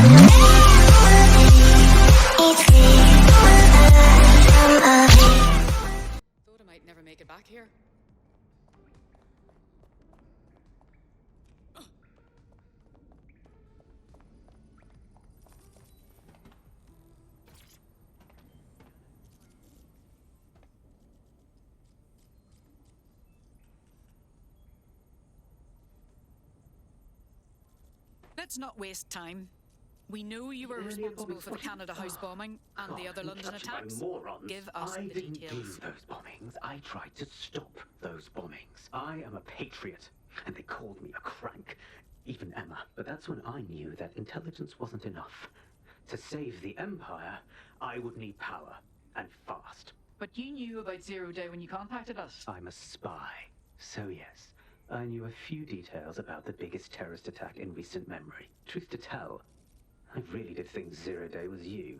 Thought I might never make it back here. Let's not waste time. We know you were responsible for the Canada House bombing and the other London attacks. Give us the details. I didn't do those bombings. I tried to stop those bombings. I am a patriot, and they called me a crank. Even Emma. But that's when I knew that intelligence wasn't enough. To save the Empire, I would need power, and fast. But you knew about Zero Day when you contacted us. I'm a spy, so yes. I knew a few details about the biggest terrorist attack in recent memory. Truth to tell, I really did think Zero Day was you.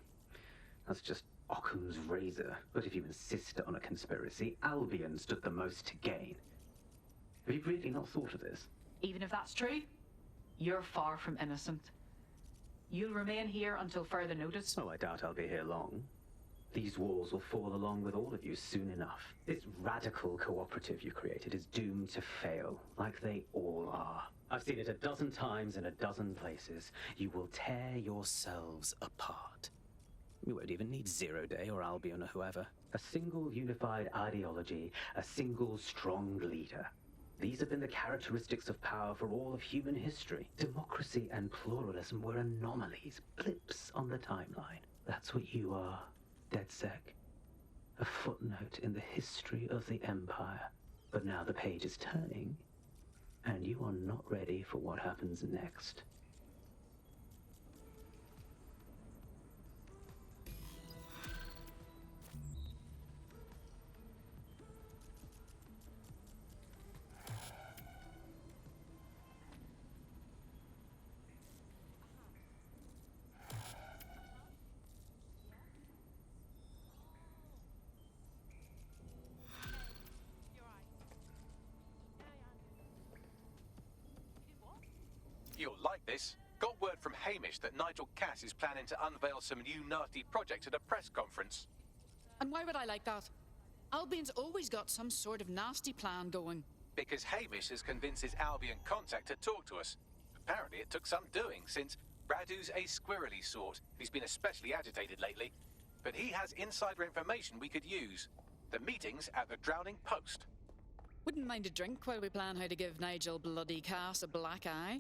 That's just Occam's razor. But if you insist on a conspiracy, Albion stood the most to gain. Have you really not thought of this? Even if that's true, you're far from innocent. You'll remain here until further notice. Oh, I doubt I'll be here long. These walls will fall along with all of you soon enough. This radical cooperative you created is doomed to fail, like they all are. I've seen it a dozen times in a dozen places. You will tear yourselves apart. You won't even need Zero Day or Albion or whoever. A single unified ideology, a single strong leader. These have been the characteristics of power for all of human history. Democracy and pluralism were anomalies, blips on the timeline. That's what you are. DedSec, a footnote in the history of the Empire. But now the page is turning, and you are not ready for what happens next. You'll like this. Got word from Hamish that Nigel Cass is planning to unveil some new nasty project at a press conference. And why would I like that? Albion's always got some sort of nasty plan going. Because Hamish has convinced his Albion contact to talk to us. Apparently it took some doing, since Radu's a squirrely sort. He's been especially agitated lately. But he has insider information we could use. The meeting's at the Drowning Post. Wouldn't mind a drink while we plan how to give Nigel bloody Cass a black eye.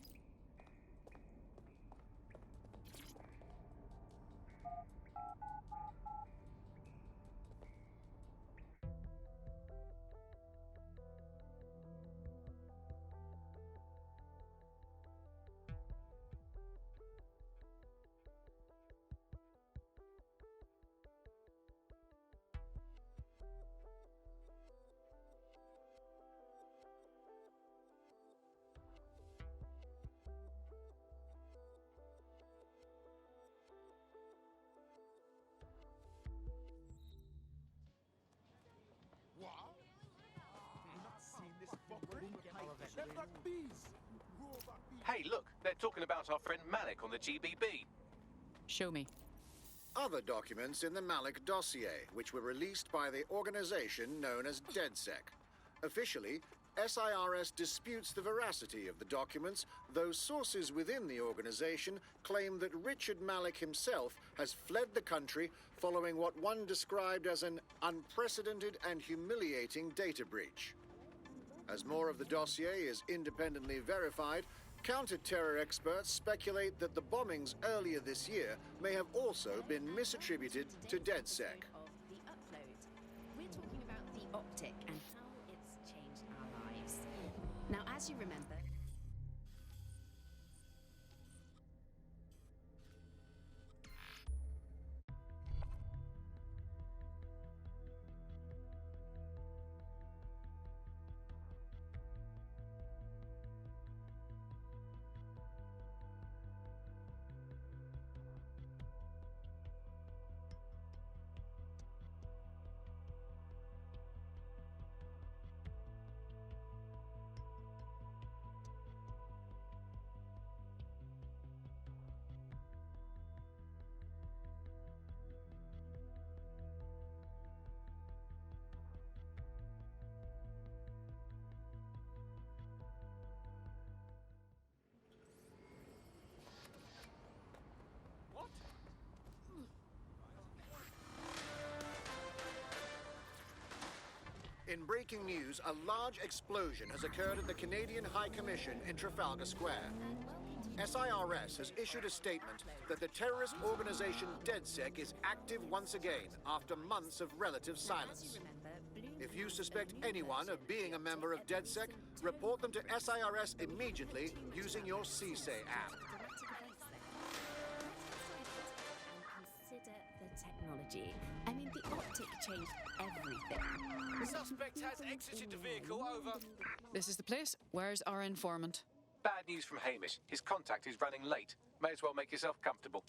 Hey, look, they're talking about our friend Malik on the GBB. Show me. Other documents in the Malik dossier, which were released by the organization known as DedSec. Officially, SIRS disputes the veracity of the documents, though sources within the organization claim that Richard Malik himself has fled the country following what one described as an unprecedented and humiliating data breach. As more of the dossier is independently verified, counter-terror experts speculate that the bombings earlier this year may have also been misattributed to DedSec. We're talking about the optic and how it's changed our lives. Now, as you remember, In breaking news, a large explosion has occurred at the Canadian High Commission in Trafalgar Square. SIRS has issued a statement that the terrorist organization DedSec is active once again after months of relative silence. If you suspect anyone of being a member of DedSec, report them to SIRS immediately using your CSAY app. Consider the technology. I mean, the optic changed everything. The suspect has exited the vehicle, over. This is the place. Where's our informant? Bad news from Hamish. His contact is running late. May as well make yourself comfortable.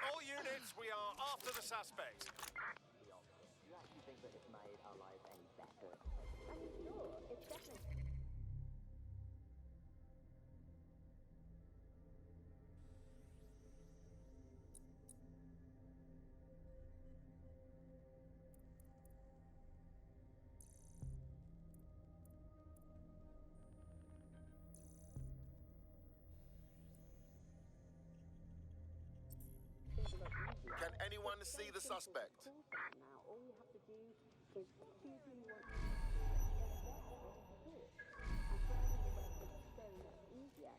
All units, we are after the suspect. You actually think that it's made our lives any better? It's definitely... Can anyone see the suspect? Now, all you have to do is choose who you want to and sharing the web is so much easier.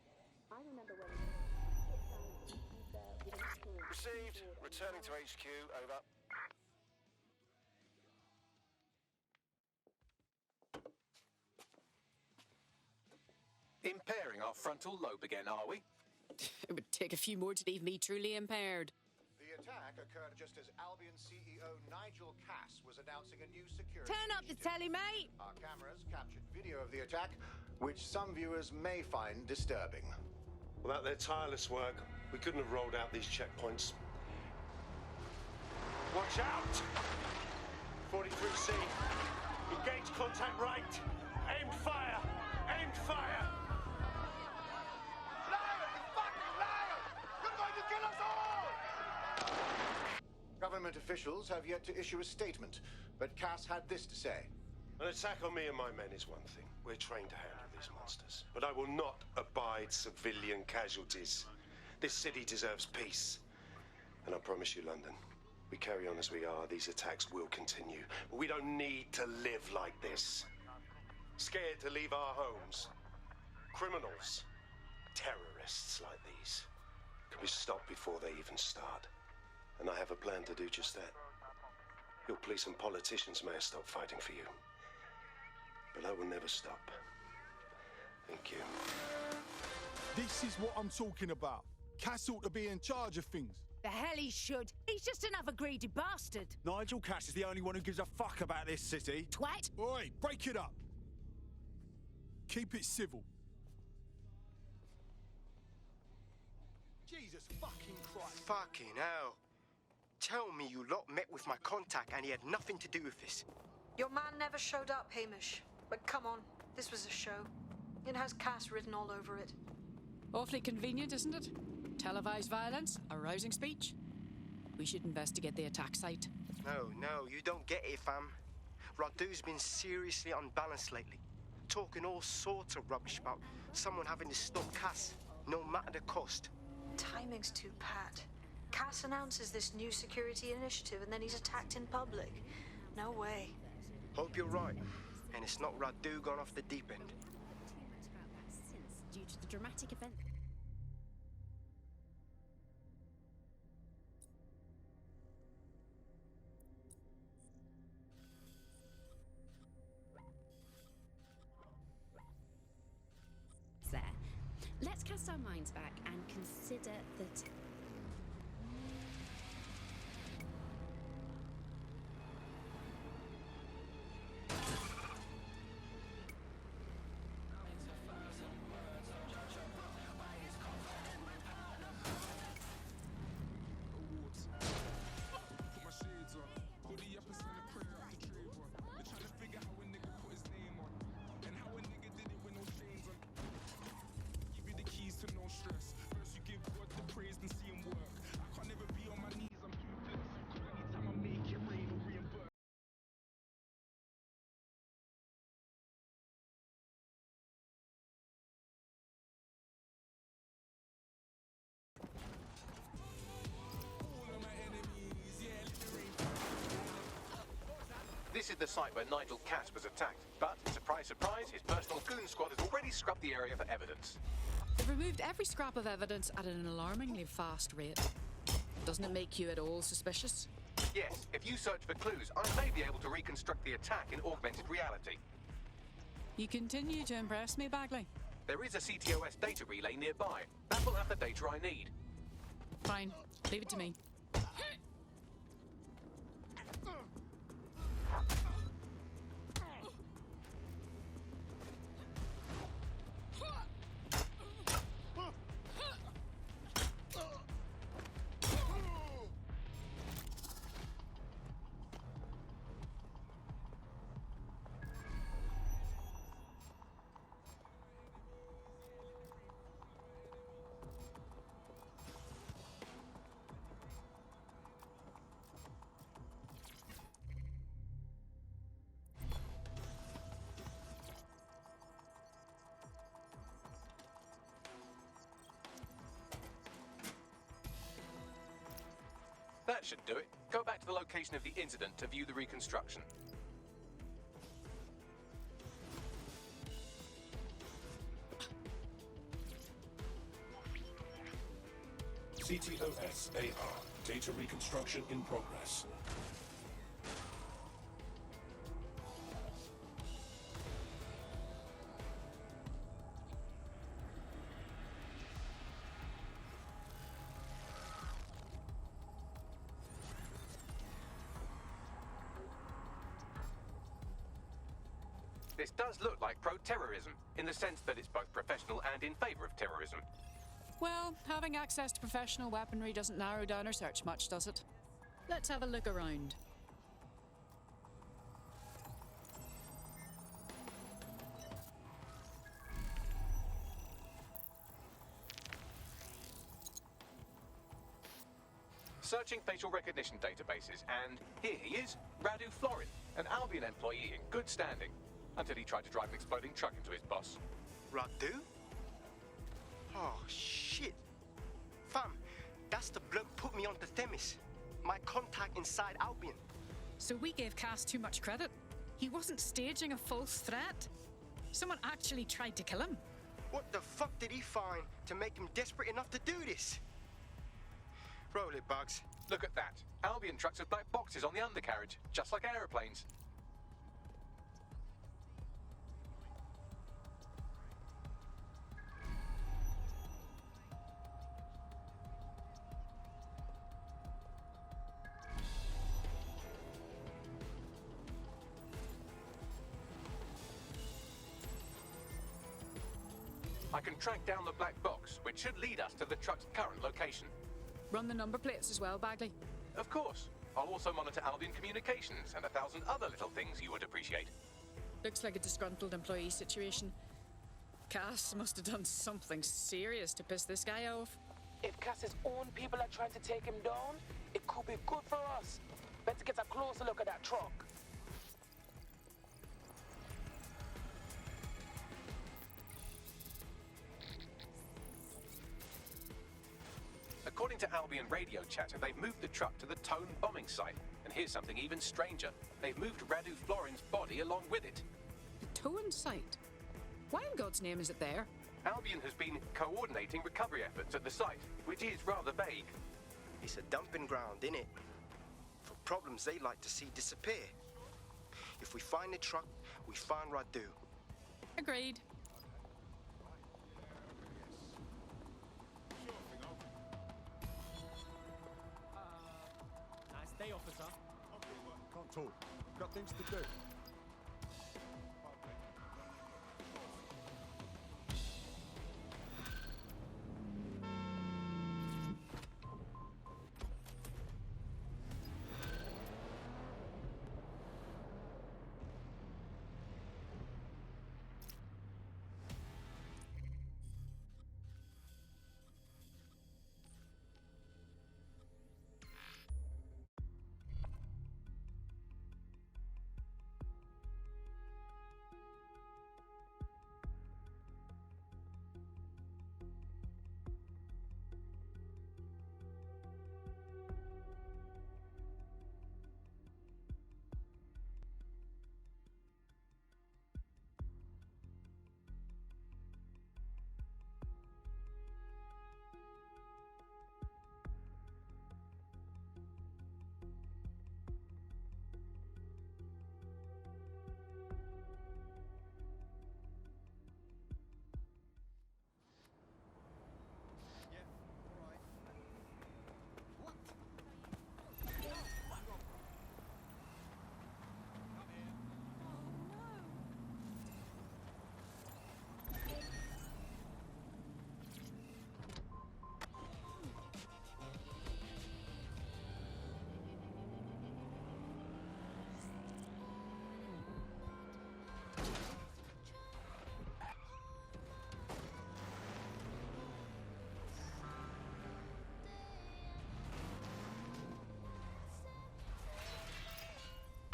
I remember when I sit down at the computer with an actual... Received. Returning to HQ, over. Impairing our frontal lobe again, are we? It would take a few more to leave me truly impaired. The attack occurred just as Albion CEO Nigel Cass was announcing a new security Turn up the initiative. telly, mate! Our cameras captured video of the attack, which some viewers may find disturbing. Without their tireless work, we couldn't have rolled out these checkpoints. Watch out! 43C. Engage contact right. Aimed fire. Aimed fire. Liar! You fucking liar! You're going to kill us all! Government officials have yet to issue a statement, but Cass had this to say. An attack on me and my men is one thing. We're trained to handle these monsters. But I will not abide civilian casualties. This city deserves peace. And I promise you, London, we carry on as we are, these attacks will continue. But we don't need to live like this. Scared to leave our homes. Criminals, terrorists like these, can be stopped before they even start. And I have a plan to do just that. Your police and politicians may have stopped fighting for you. But I will never stop. Thank you. This is what I'm talking about. Cass ought to be in charge of things. The hell he should. He's just another greedy bastard. Nigel Cass is the only one who gives a fuck about this city. Twat. Oi, break it up. Keep it civil. Jesus fucking Christ. Fucking hell. Tell me you lot met with my contact and he had nothing to do with this. Your man never showed up, Hamish. But come on, this was a show. It has Cass written all over it. Awfully convenient, isn't it? Televised violence, a rousing speech. We should investigate the attack site. No, you don't get it, fam. Radu's been seriously unbalanced lately. Talking all sorts of rubbish about someone having to stop Cass, no matter the cost. Timing's too pat. Cass announces this new security initiative and then he's attacked in public. No way. Hope you're right. And it's not Radu gone off the deep end. Too much about that since, due to the dramatic event. There. Let's cast our minds back and consider the First you give God the praise, then see the site where Nigel Cass was attacked, but surprise, surprise, his personal goon squad has already scrubbed the area for evidence. They've removed every scrap of evidence at an alarmingly fast rate. Doesn't it make you at all suspicious? Yes, if you search for clues, I may be able to reconstruct the attack in augmented reality. You continue to impress me, Bagley. There is a CTOS data relay nearby. That will have the data I need. Fine. Leave it to me. That should do it. Go back to the location of the incident to view the reconstruction. CTOS AR. Data reconstruction in progress. This does look like pro-terrorism, in the sense that it's both professional and in favor of terrorism. Well, having access to professional weaponry doesn't narrow down our search much, does it? Let's have a look around. Searching facial recognition databases, and here he is, Radu Florin, an Albion employee in good standing, until he tried to drive an exploding truck into his boss. Radu? Oh, shit. Fam, that's the bloke put me onto Themis. My contact inside Albion. So we gave Cass too much credit. He wasn't staging a false threat. Someone actually tried to kill him. What the fuck did he find to make him desperate enough to do this? Roll it, Bugs. Look at that. Albion trucks with black boxes on the undercarriage, just like aeroplanes. I can track down the black box, which should lead us to the truck's current location. Run the number plates as well, Bagley. Of course. I'll also monitor Albion communications and 1,000 other little things you would appreciate. Looks like a disgruntled employee situation. Cass must have done something serious to piss this guy off. If Cass's own people are trying to take him down, it could be good for us. Better get a closer look at that truck. According to Albion radio chatter, they've moved the truck to the Tone bombing site. And here's something even stranger. They've moved Radu Florin's body along with it. The Tone site? Why in God's name is it there? Albion has been coordinating recovery efforts at the site, which is rather vague. It's a dumping ground, innit? For problems they like to see disappear. If we find the truck, we find Radu. Agreed. Nice day, officer. Can't talk. Got things to do.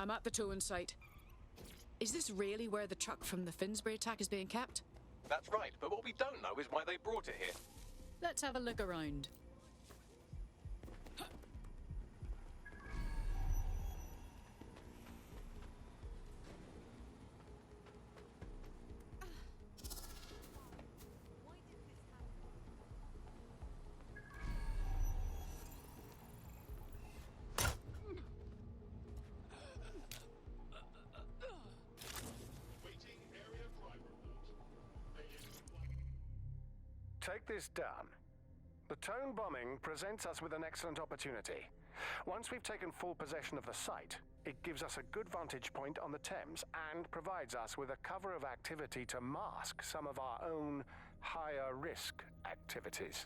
I'm at the towing site. Is this really where the truck from the Finsbury attack is being kept? That's right, but what we don't know is why they brought it here. Let's have a look around. Take this down. The tone bombing presents us with an excellent opportunity. Once we've taken full possession of the site, it gives us a good vantage point on the Thames and provides us with a cover of activity to mask some of our own higher risk activities.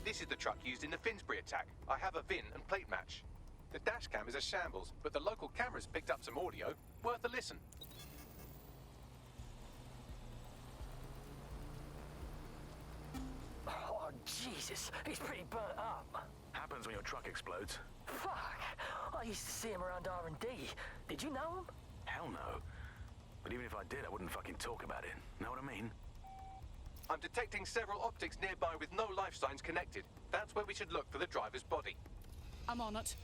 This is the truck used in the Finsbury attack. I have a VIN and plate match. The dash cam is a shambles, but the local cameras picked up some audio. Worth a listen. Oh, Jesus. He's pretty burnt up. Happens when your truck explodes. Fuck. I used to see him around R&D. Did you know him? Hell no. But even if I did, I wouldn't fucking talk about it. Know what I mean? I'm detecting several optics nearby with no life signs connected. That's where we should look for the driver's body. I'm on it.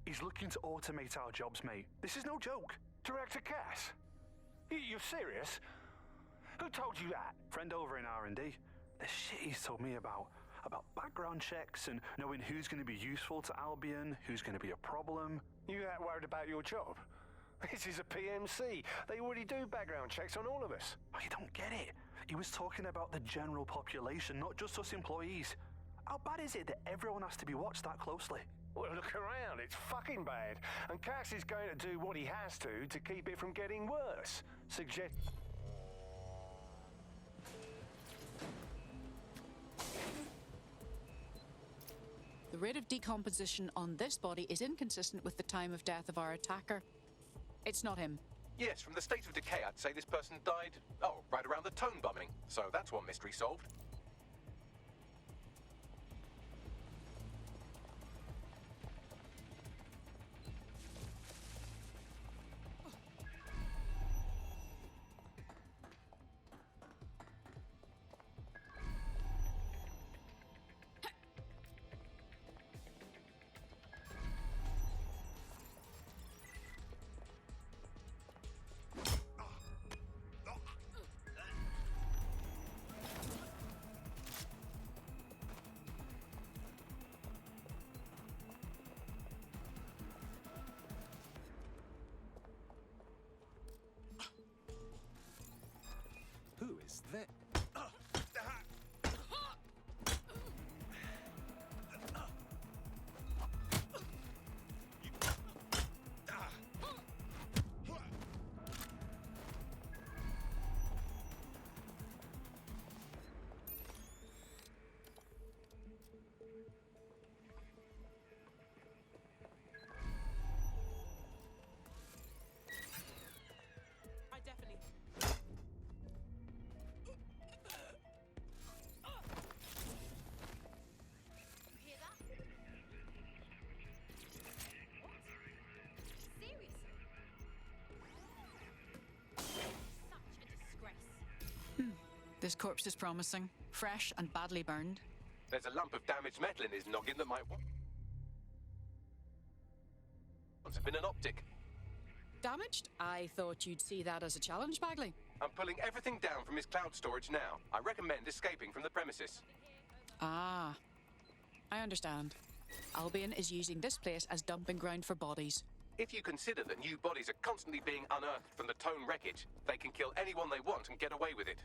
He's looking to automate our jobs, mate. This is no joke. Director Cass? You're serious? Who told you that? Friend over in R&D. The shit he's told me about background checks and knowing who's going to be useful to Albion, who's going to be a problem. You that worried about your job? This is a PMC. They already do background checks on all of us. Oh, you don't get it. He was talking about the general population, not just us employees. How bad is it that everyone has to be watched that closely? Well, look around. It's fucking bad. And Cass is going to do what he has to keep it from getting worse. Suggest... The rate of decomposition on this body is inconsistent with the time of death of our attacker. It's not him. Yes, from the state of decay, I'd say this person died, right around the tone bombing. So that's one mystery solved. Who is that? This corpse is promising. Fresh and badly burned. There's a lump of damaged metal in his noggin that might once have been an optic. Damaged? I thought you'd see that as a challenge, Bagley. I'm pulling everything down from his cloud storage now. I recommend escaping from the premises. Ah, I understand. Albion is using this place as dumping ground for bodies. If you consider that new bodies are constantly being unearthed from the Tone wreckage, they can kill anyone they want and get away with it.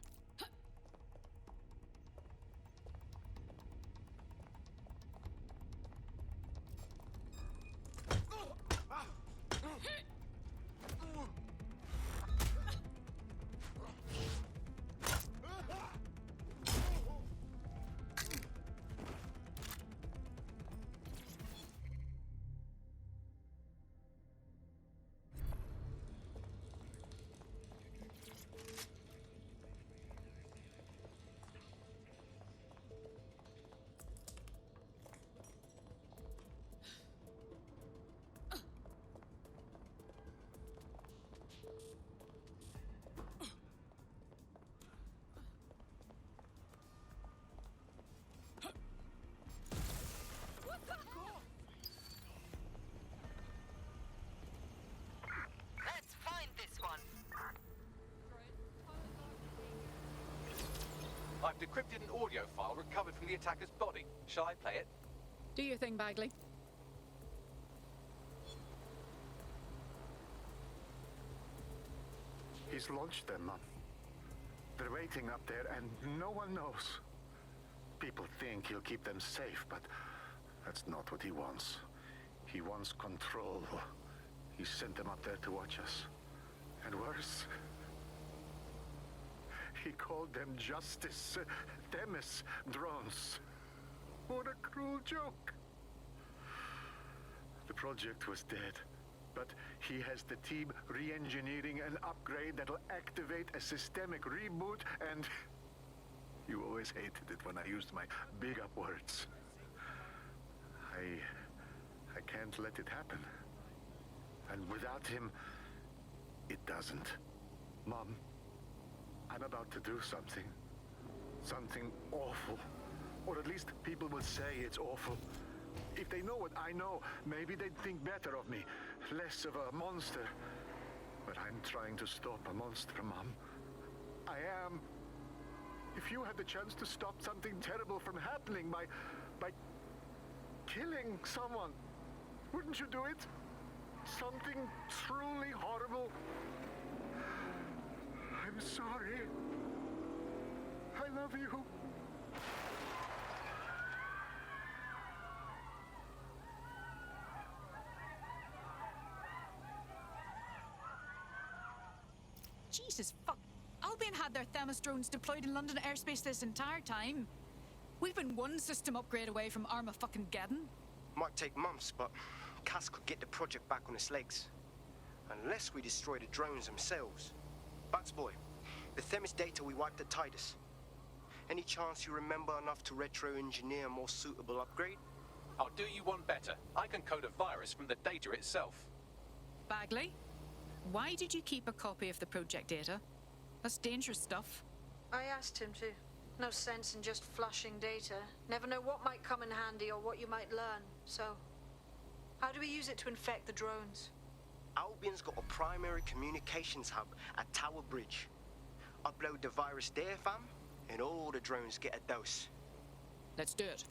Let's find this one. I've decrypted an audio file recovered from the attacker's body. Shall I play it? Do your thing, Bagley. He's launched them, Mum. They're waiting up there and no one knows. People think he'll keep them safe, but that's not what he wants. He wants control. He sent them up there to watch us. And worse, he called them Justice, Themis drones. What a cruel joke. The project was dead, but he has the team re-engineering an upgrade that'll activate a systemic reboot, and you always hated it when I used my big up words. I can't let it happen. And without him, it doesn't. Mom, I'm about to do something. Something awful. Or at least people will say it's awful. If they know what I know, maybe they'd think better of me. Less of a monster. But I'm trying to stop a monster, Mom. I am. If you had the chance to stop something terrible from happening by killing someone, wouldn't you do it? Something truly horrible. I'm sorry. I love you. Jesus fuck. Albion had their Themis drones deployed in London airspace this entire time. We've been one system upgrade away from Armageddon. Might take months, but Cass could get the project back on its legs. Unless we destroy the drones themselves. Bats boy, the Themis data we wiped at Titus. Any chance you remember enough to retro-engineer a more suitable upgrade? I'll do you one better. I can code a virus from the data itself. Bagley, why did you keep a copy of the project data? That's dangerous stuff. I asked him to. No sense in just flushing data. Never know what might come in handy or what you might learn. So, how do we use it to infect the drones? Albion's got a primary communications hub at Tower Bridge. Upload the virus there, fam, and all the drones get a dose. Let's do it.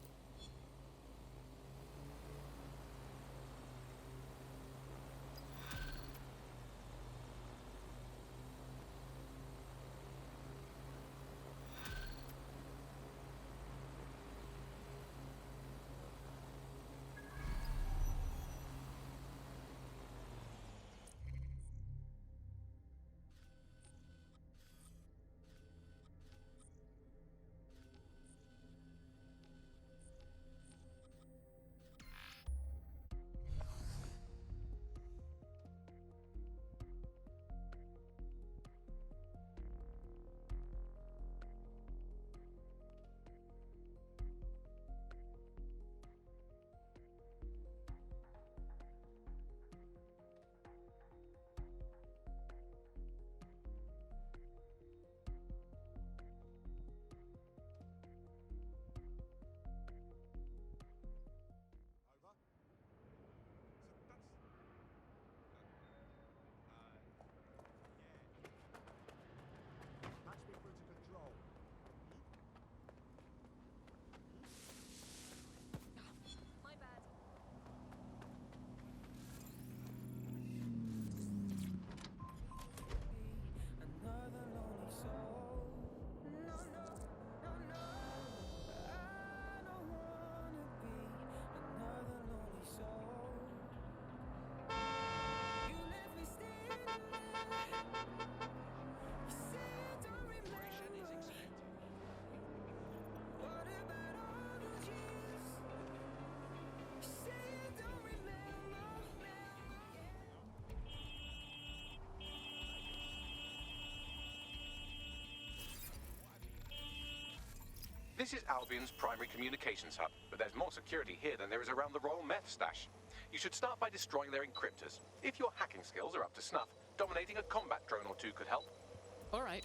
This is Albion's primary communications hub, but there's more security here than there is around the Royal Meth Stash. You should start by destroying their encryptors. If your hacking skills are up to snuff, dominating a combat drone or two could help. All right.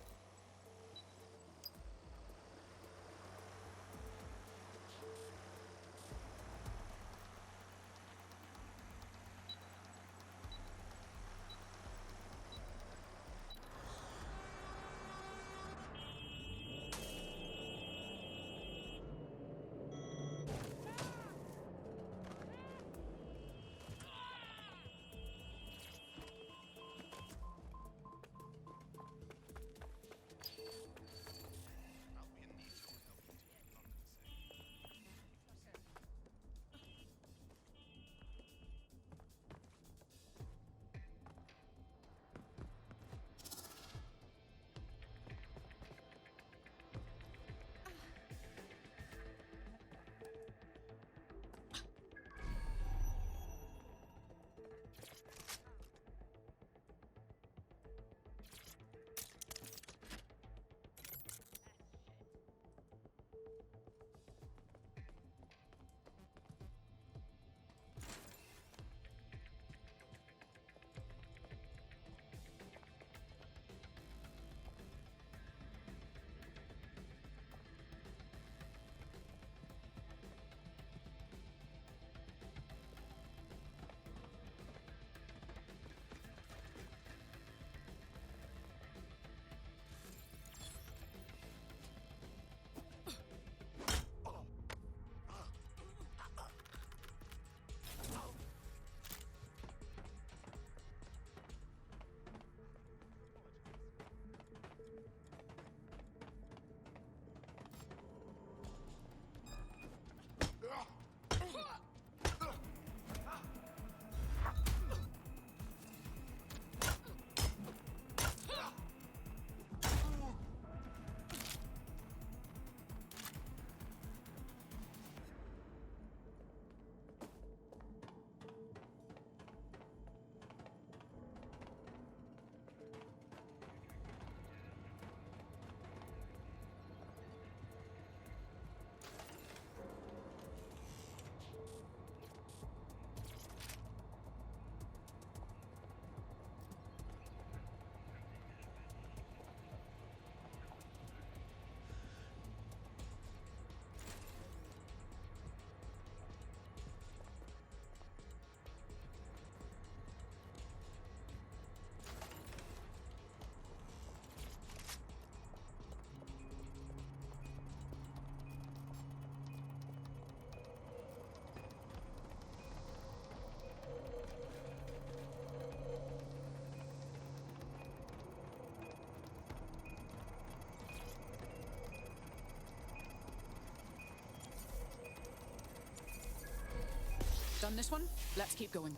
Done this one? Let's keep going.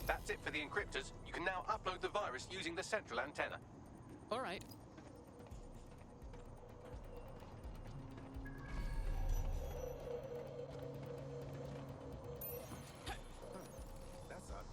That's it for the encryptors. You can now upload the virus using the central antenna. All right. That's up.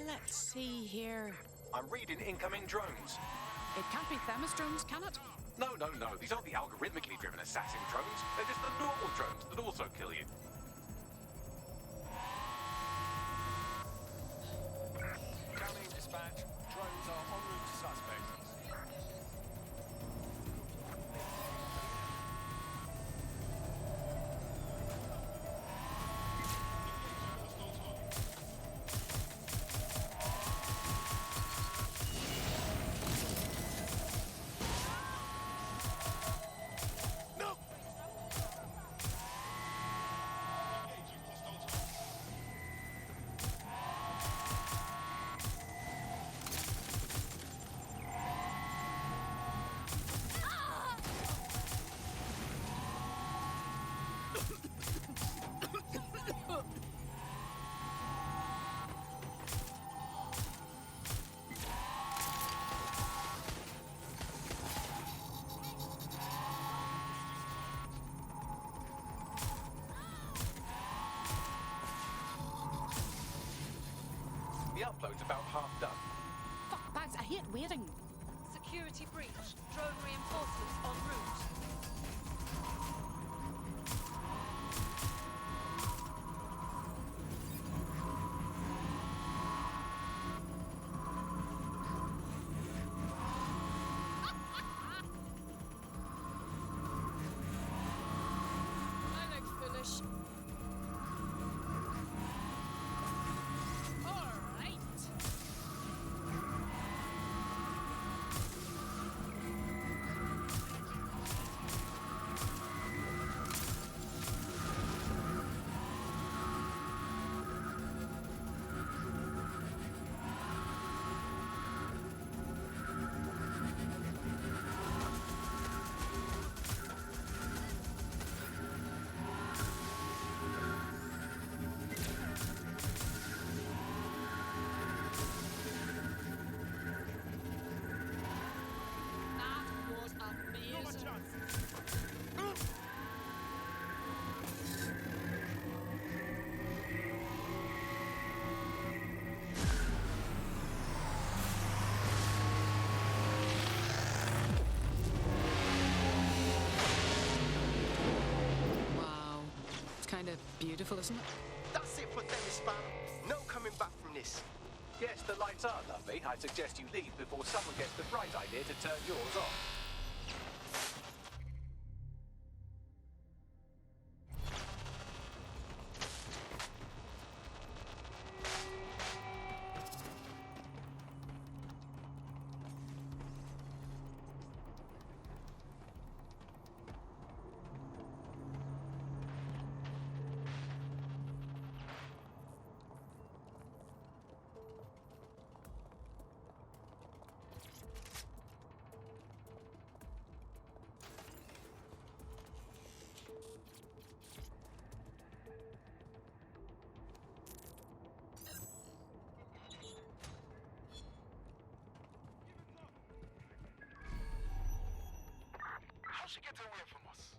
Let's see here. I'm reading incoming drones. It can't be Themis drones, can it? No. These aren't the algorithmically driven assassin drones. They're just the normal drones that also kill you. upload's about half done. Fuck, Bags, I hate waiting. Security breach. Drone reinforcements en route. I look foolish. All right. That was amazing. Wow. It's kind of beautiful, isn't it? That's it for Themis, fam. No coming back from this. Yes, the lights are lovely. I suggest you leave before someone gets the bright idea to turn yours off. How'd she get away from us?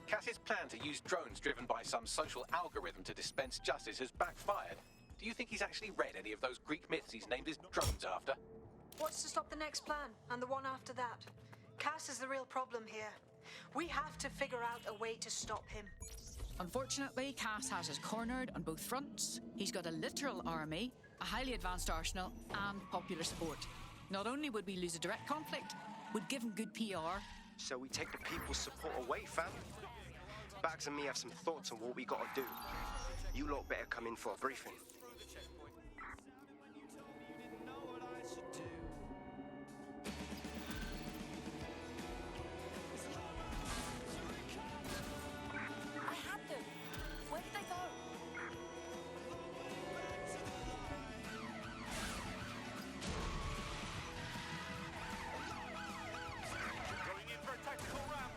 Cass's plan to use drones driven by some social algorithm to dispense justice has backfired. Do you think he's actually read any of those Greek myths he's named his drones after? What's to stop the next plan and the one after that? Cass is the real problem here. We have to figure out a way to stop him. Unfortunately, Cass has us cornered on both fronts. He's got a literal army, a highly advanced arsenal, and popular support. Not only would we lose a direct conflict, we'd give him good PR. So we take the people's support away, fam? Bags and me have some thoughts on what we gotta do. You lot better come in for a briefing. I had them. Where did they go? Going in for a tactical ramp.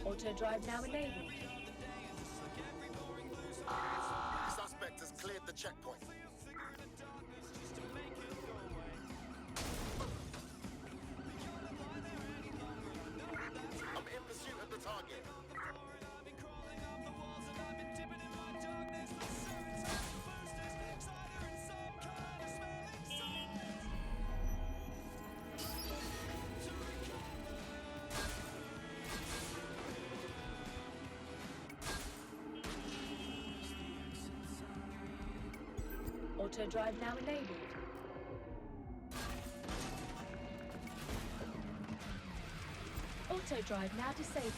Auto drive now enabled. Suspect has cleared the checkpoint. I'm in pursuit of the target. Auto drive now enabled. Auto drive now disabled.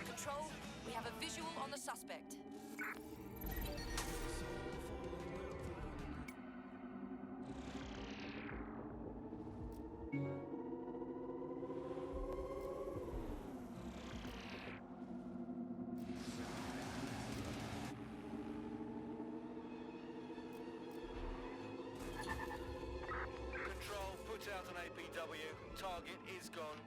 Control, we have a visual on the suspect. Control, put out an APW. Target is gone.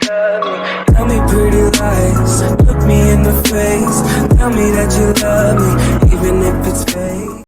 Tell me pretty lies, look me in the face. Tell me that you love me, even if it's fake.